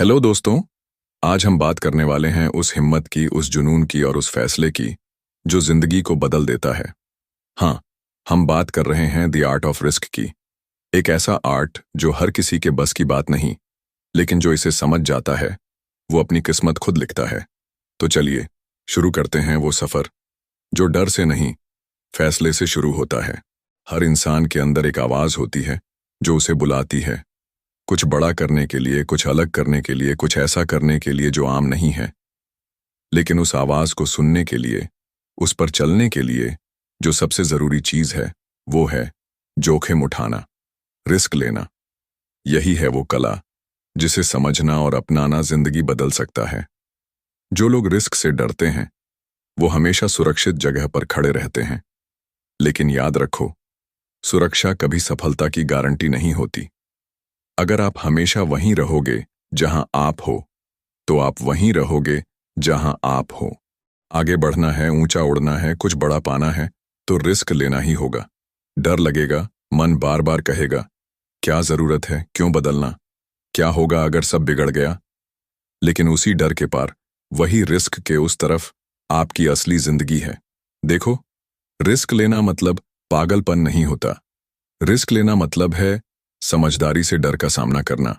Hello दोस्तों। आज हम बात करने वाले हैं उस हिम्मत की, उस जुनून की और उस फैसले की जो जिंदगी को बदल देता है। हाँ, हम बात कर रहे हैं द आर्ट ऑफ रिस्क की। एक ऐसा आर्ट जो हर किसी के बस की बात नहीं, लेकिन जो इसे समझ जाता है वो अपनी किस्मत खुद लिखता है। तो चलिए शुरू करते हैं वो सफर जो डर से नहीं, फैसले से शुरू होता है। हर इंसान के अंदर एक आवाज होती है जो उसे बुलाती है, कुछ बड़ा करने के लिए, कुछ अलग करने के लिए, कुछ ऐसा करने के लिए जो आम नहीं है। लेकिन उस आवाज को सुनने के लिए, उस पर चलने के लिए जो सबसे जरूरी चीज है वो है जोखिम उठाना, रिस्क लेना। यही है वो कला जिसे समझना और अपनाना जिंदगी बदल सकता है। जो लोग रिस्क से डरते हैं वो हमेशा सुरक्षित जगह पर खड़े रहते हैं। लेकिन याद रखो, सुरक्षा कभी सफलता की गारंटी नहीं होती। अगर आप हमेशा वहीं रहोगे जहां आप हो, तो आप वहीं रहोगे जहां आप हो। आगे बढ़ना है, ऊंचा उड़ना है, कुछ बड़ा पाना है, तो रिस्क लेना ही होगा। डर लगेगा, मन बार बार कहेगा क्या जरूरत है, क्यों बदलना, क्या होगा अगर सब बिगड़ गया। लेकिन उसी डर के पार, वही रिस्क के उस तरफ आपकी असली जिंदगी है। देखो, रिस्क लेना मतलब पागलपन नहीं होता। रिस्क लेना मतलब है समझदारी से डर का सामना करना।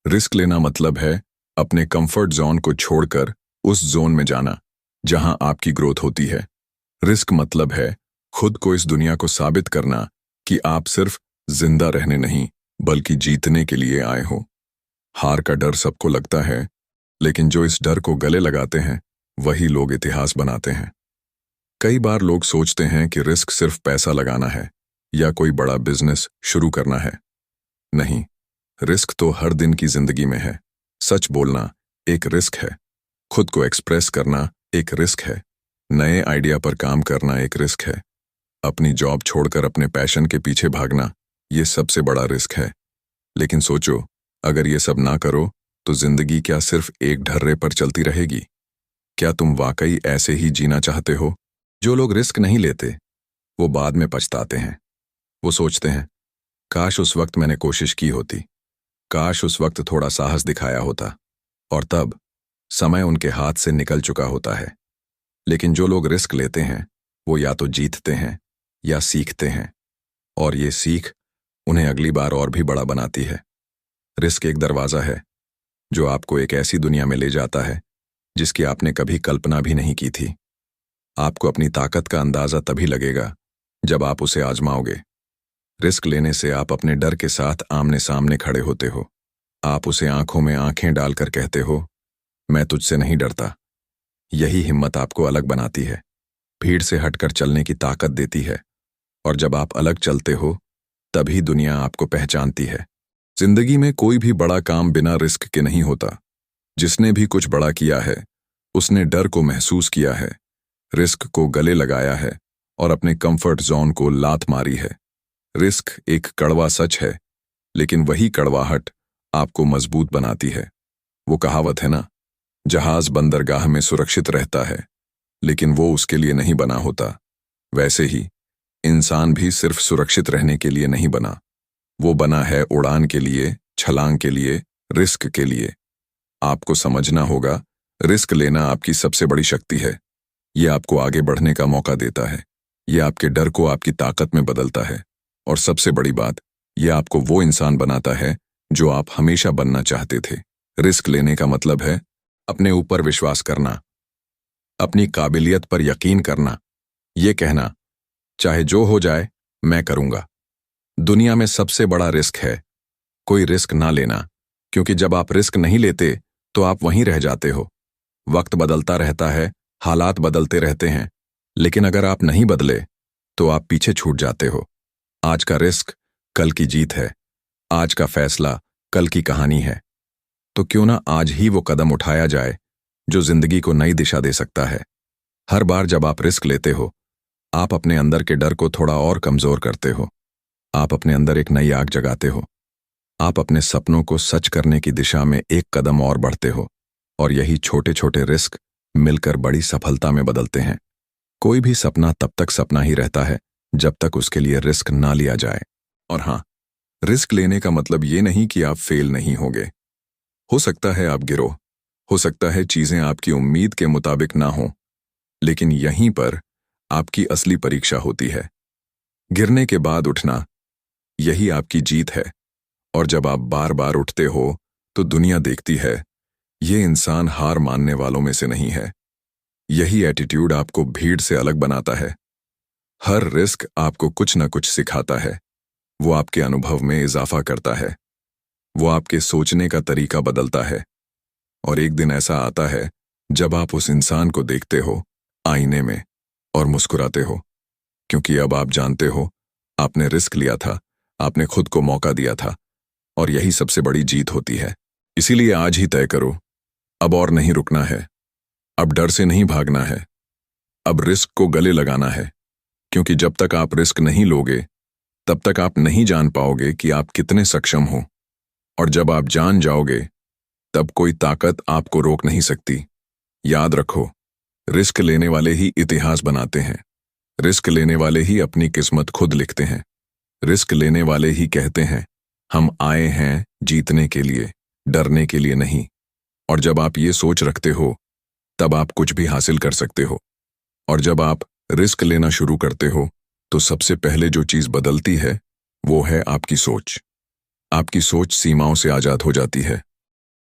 रिस्क लेना मतलब है अपने कंफर्ट जोन को छोड़कर उस जोन में जाना जहां आपकी ग्रोथ होती है। रिस्क मतलब है खुद को इस दुनिया को साबित करना कि आप सिर्फ जिंदा रहने नहीं, बल्कि जीतने के लिए आए हो। हार का डर सबको लगता है, लेकिन जो इस डर को गले लगाते हैं वही लोग इतिहास बनाते हैं। कई बार लोग सोचते हैं कि रिस्क सिर्फ पैसा लगाना है या कोई बड़ा बिजनेस शुरू करना है। नहीं, रिस्क तो हर दिन की जिंदगी में है। सच बोलना एक रिस्क है, खुद को एक्सप्रेस करना एक रिस्क है, नए आइडिया पर काम करना एक रिस्क है, अपनी जॉब छोड़कर अपने पैशन के पीछे भागना ये सबसे बड़ा रिस्क है। लेकिन सोचो, अगर ये सब ना करो तो जिंदगी क्या सिर्फ एक ढर्रे पर चलती रहेगी? क्या तुम वाकई ऐसे ही जीना चाहते हो? जो लोग रिस्क नहीं लेते वो बाद में पछताते हैं। वो सोचते हैं काश उस वक्त मैंने कोशिश की होती, काश उस वक्त थोड़ा साहस दिखाया होता, और तब समय उनके हाथ से निकल चुका होता है। लेकिन जो लोग रिस्क लेते हैं वो या तो जीतते हैं या सीखते हैं, और ये सीख उन्हें अगली बार और भी बड़ा बनाती है। रिस्क एक दरवाजा है जो आपको एक ऐसी दुनिया में ले जाता है जिसकी आपने कभी कल्पना भी नहीं की थी। आपको अपनी ताकत का अंदाजा तभी लगेगा जब आप उसे आजमाओगे। रिस्क लेने से आप अपने डर के साथ आमने सामने खड़े होते हो। आप उसे आंखों में आंखें डालकर कहते हो, मैं तुझसे नहीं डरता। यही हिम्मत आपको अलग बनाती है, भीड़ से हटकर चलने की ताकत देती है। और जब आप अलग चलते हो तभी दुनिया आपको पहचानती है। जिंदगी में कोई भी बड़ा काम बिना रिस्क के नहीं होता। जिसने भी कुछ बड़ा किया है उसने डर को महसूस किया है, रिस्क को गले लगाया है और अपने कंफर्ट जोन को लात मारी है। रिस्क एक कड़वा सच है, लेकिन वही कड़वाहट आपको मजबूत बनाती है। वो कहावत है ना, जहाज बंदरगाह में सुरक्षित रहता है लेकिन वो उसके लिए नहीं बना होता। वैसे ही इंसान भी सिर्फ सुरक्षित रहने के लिए नहीं बना, वो बना है उड़ान के लिए, छलांग के लिए, रिस्क के लिए। आपको समझना होगा, रिस्क लेना आपकी सबसे बड़ी शक्ति है। ये आपको आगे बढ़ने का मौका देता है, ये आपके डर को आपकी ताकत में बदलता है, और सबसे बड़ी बात, ये आपको वो इंसान बनाता है जो आप हमेशा बनना चाहते थे। रिस्क लेने का मतलब है अपने ऊपर विश्वास करना, अपनी काबिलियत पर यकीन करना, ये कहना चाहे जो हो जाए मैं करूंगा। दुनिया में सबसे बड़ा रिस्क है कोई रिस्क ना लेना, क्योंकि जब आप रिस्क नहीं लेते तो आप वहीं रह जाते हो। वक्त बदलता रहता है, हालात बदलते रहते हैं, लेकिन अगर आप नहीं बदले तो आप पीछे छूट जाते हो। आज का रिस्क कल की जीत है, आज का फैसला कल की कहानी है। तो क्यों ना आज ही वो कदम उठाया जाए जो जिंदगी को नई दिशा दे सकता है। हर बार जब आप रिस्क लेते हो आप अपने अंदर के डर को थोड़ा और कमजोर करते हो। आप अपने अंदर एक नई आग जगाते हो। आप अपने सपनों को सच करने की दिशा में एक कदम और बढ़ते हो, और यही छोटे छोटे रिस्क मिलकर बड़ी सफलता में बदलते हैं। कोई भी सपना तब तक सपना ही रहता है जब तक उसके लिए रिस्क ना लिया जाए। और हाँ, रिस्क लेने का मतलब ये नहीं कि आप फेल नहीं होगे। हो सकता है आप गिरो, हो सकता है चीजें आपकी उम्मीद के मुताबिक ना हो, लेकिन यहीं पर आपकी असली परीक्षा होती है। गिरने के बाद उठना, यही आपकी जीत है। और जब आप बार बार उठते हो, तो दुनिया देखती है, ये इंसान हार मानने वालों में से नहीं है। यही एटीट्यूड आपको भीड़ से अलग बनाता है। हर रिस्क आपको कुछ न कुछ सिखाता है। वो आपके अनुभव में इजाफा करता है। वो आपके सोचने का तरीका बदलता है। और एक दिन ऐसा आता है जब आप उस इंसान को देखते हो आईने में और मुस्कुराते हो, क्योंकि अब आप जानते हो आपने रिस्क लिया था, आपने खुद को मौका दिया था, और यही सबसे बड़ी जीत होती है। इसीलिए आज ही तय करो, अब और नहीं रुकना है, अब डर से नहीं भागना है, अब रिस्क को गले लगाना है। क्योंकि जब तक आप रिस्क नहीं लोगे, तब तक आप नहीं जान पाओगे कि आप कितने सक्षम हो। और जब आप जान जाओगे, तब कोई ताकत आपको रोक नहीं सकती। याद रखो, रिस्क लेने वाले ही इतिहास बनाते हैं। रिस्क लेने वाले ही अपनी किस्मत खुद लिखते हैं। रिस्क लेने वाले ही कहते हैं, हम आए हैं जीतने के लिए, डरने के लिए नहीं। और जब आप ये सोच रखते हो, तब आप कुछ भी हासिल कर सकते हो। और जब आप रिस्क लेना शुरू करते हो, तो सबसे पहले जो चीज बदलती है, वो है आपकी सोच। आपकी सोच सीमाओं से आजाद हो जाती है।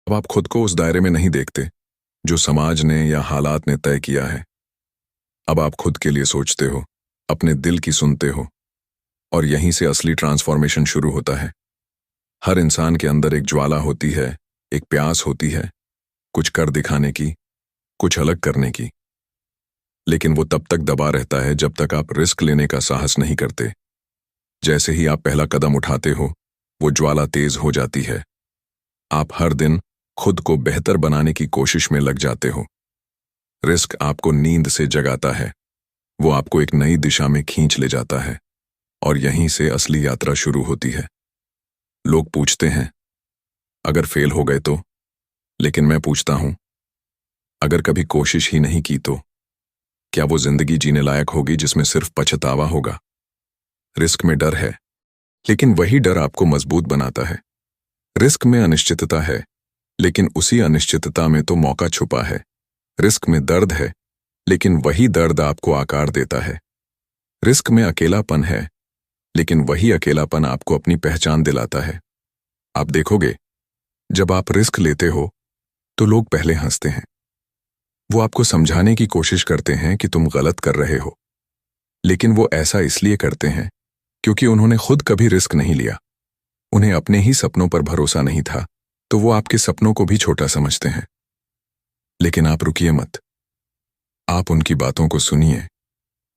अब आप खुद को उस दायरे में नहीं देखते जो समाज ने या हालात ने तय किया है। अब आप खुद के लिए सोचते हो, अपने दिल की सुनते हो, और यहीं से असली ट्रांसफॉर्मेशन शुरू होता है। हर इंसान के अंदर एक ज्वाला होती है, एक प्यास होती है, कुछ कर दिखाने की, कुछ अलग करने की। लेकिन वो तब तक दबा रहता है जब तक आप रिस्क लेने का साहस नहीं करते। जैसे ही आप पहला कदम उठाते हो, वो ज्वाला तेज हो जाती है। आप हर दिन खुद को बेहतर बनाने की कोशिश में लग जाते हो। रिस्क आपको नींद से जगाता है। वो आपको एक नई दिशा में खींच ले जाता है, और यहीं से असली यात्रा शुरू होती है। लोग पूछते हैं, अगर फेल हो गए तो? लेकिन मैं पूछता हूं, अगर कभी कोशिश ही नहीं की तो? क्या वो जिंदगी जीने लायक होगी जिसमें सिर्फ पछतावा होगा? रिस्क में डर है, लेकिन वही डर आपको मजबूत बनाता है। रिस्क में अनिश्चितता है, लेकिन उसी अनिश्चितता में तो मौका छुपा है। रिस्क में दर्द है, लेकिन वही दर्द आपको आकार देता है। रिस्क में अकेलापन है, लेकिन वही अकेलापन आपको अपनी पहचान दिलाता है। आप देखोगे, जब आप रिस्क लेते हो, तो लोग पहले हंसते हैं। वो आपको समझाने की कोशिश करते हैं कि तुम गलत कर रहे हो, लेकिन वो ऐसा इसलिए करते हैं क्योंकि उन्होंने खुद कभी रिस्क नहीं लिया। उन्हें अपने ही सपनों पर भरोसा नहीं था, तो वो आपके सपनों को भी छोटा समझते हैं। लेकिन आप रुकिए मत। आप उनकी बातों को सुनिए,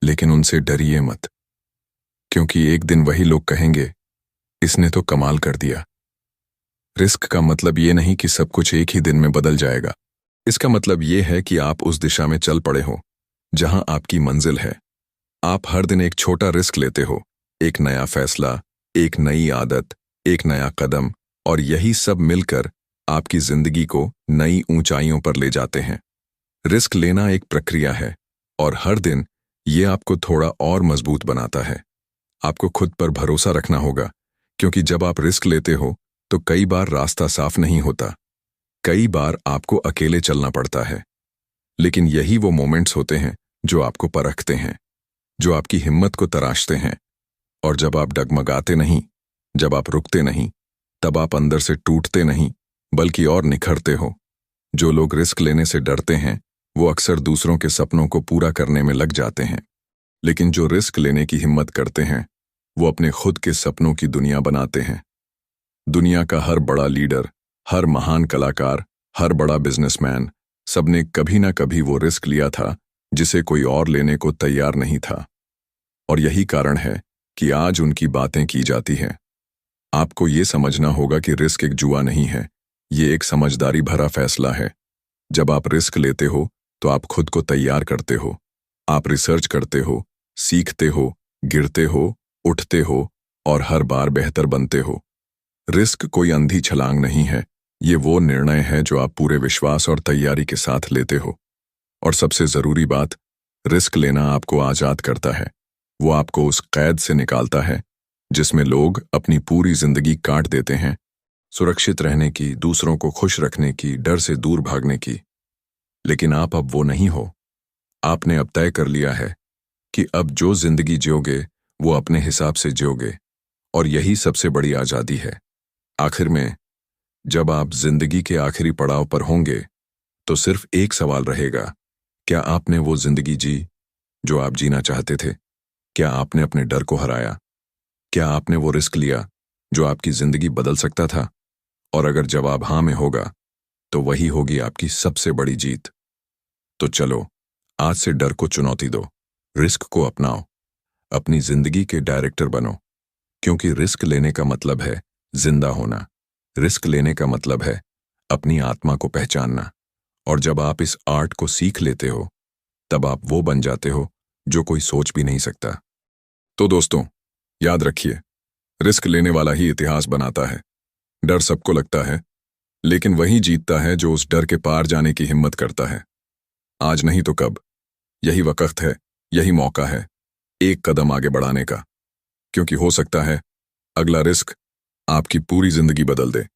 लेकिन उनसे डरिए मत। क्योंकि एक दिन वही लोग कहेंगे, इसने तो कमाल कर दिया। रिस्क का मतलब ये नहीं कि सब कुछ एक ही दिन में बदल जाएगा। इसका मतलब ये है कि आप उस दिशा में चल पड़े हो जहां आपकी मंजिल है। आप हर दिन एक छोटा रिस्क लेते हो, एक नया फैसला, एक नई आदत, एक नया कदम, और यही सब मिलकर आपकी जिंदगी को नई ऊंचाइयों पर ले जाते हैं। रिस्क लेना एक प्रक्रिया है, और हर दिन ये आपको थोड़ा और मजबूत बनाता है। आपको खुद पर भरोसा रखना होगा, क्योंकि जब आप रिस्क लेते हो, तो कई बार रास्ता साफ नहीं होता। कई बार आपको अकेले चलना पड़ता है। लेकिन यही वो मोमेंट्स होते हैं जो आपको परखते हैं, जो आपकी हिम्मत को तराशते हैं। और जब आप डगमगाते नहीं, जब आप रुकते नहीं, तब आप अंदर से टूटते नहीं, बल्कि और निखरते हो। जो लोग रिस्क लेने से डरते हैं, वो अक्सर दूसरों के सपनों को पूरा करने में लग जाते हैं। लेकिन जो रिस्क लेने की हिम्मत करते हैं, वो अपने खुद के सपनों की दुनिया बनाते हैं। दुनिया का हर बड़ा लीडर, हर महान कलाकार, हर बड़ा बिजनेसमैन, सबने कभी ना कभी वो रिस्क लिया था जिसे कोई और लेने को तैयार नहीं था। और यही कारण है कि आज उनकी बातें की जाती हैं। आपको ये समझना होगा कि रिस्क एक जुआ नहीं है, ये एक समझदारी भरा फैसला है। जब आप रिस्क लेते हो, तो आप खुद को तैयार करते हो। आप रिसर्च करते हो, सीखते हो, गिरते हो, उठते हो, और हर बार बेहतर बनते हो। रिस्क कोई अंधी छलांग नहीं है, ये वो निर्णय है जो आप पूरे विश्वास और तैयारी के साथ लेते हो। और सबसे जरूरी बात, रिस्क लेना आपको आजाद करता है। वो आपको उस कैद से निकालता है जिसमें लोग अपनी पूरी जिंदगी काट देते हैं, सुरक्षित रहने की, दूसरों को खुश रखने की, डर से दूर भागने की। लेकिन आप अब वो नहीं हो। आपने अब तय कर लिया है कि अब जो जिंदगी जियोगे वो अपने हिसाब से जियोगे, और यही सबसे बड़ी आजादी है। आखिर में जब आप जिंदगी के आखिरी पड़ाव पर होंगे तो सिर्फ एक सवाल रहेगा, क्या आपने वो जिंदगी जी जो आप जीना चाहते थे? क्या आपने अपने डर को हराया? क्या आपने वो रिस्क लिया जो आपकी जिंदगी बदल सकता था? और अगर जवाब हाँ में होगा तो वही होगी आपकी सबसे बड़ी जीत। तो चलो, आज से डर को चुनौती दो, रिस्क को अपनाओ, अपनी जिंदगी के डायरेक्टर बनो। क्योंकि रिस्क लेने का मतलब है जिंदा होना। रिस्क लेने का मतलब है अपनी आत्मा को पहचानना। और जब आप इस आर्ट को सीख लेते हो तब आप वो बन जाते हो जो कोई सोच भी नहीं सकता। तो दोस्तों, याद रखिए, रिस्क लेने वाला ही इतिहास बनाता है। डर सबको लगता है, लेकिन वही जीतता है जो उस डर के पार जाने की हिम्मत करता है। आज नहीं तो कब, यही वक्त है, यही मौका है एक कदम आगे बढ़ाने का। क्योंकि हो सकता है अगला रिस्क आपकी पूरी जिंदगी बदल दे।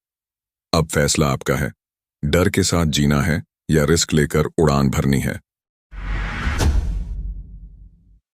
अब फैसला आपका है, डर के साथ जीना है या रिस्क लेकर उड़ान भरनी है।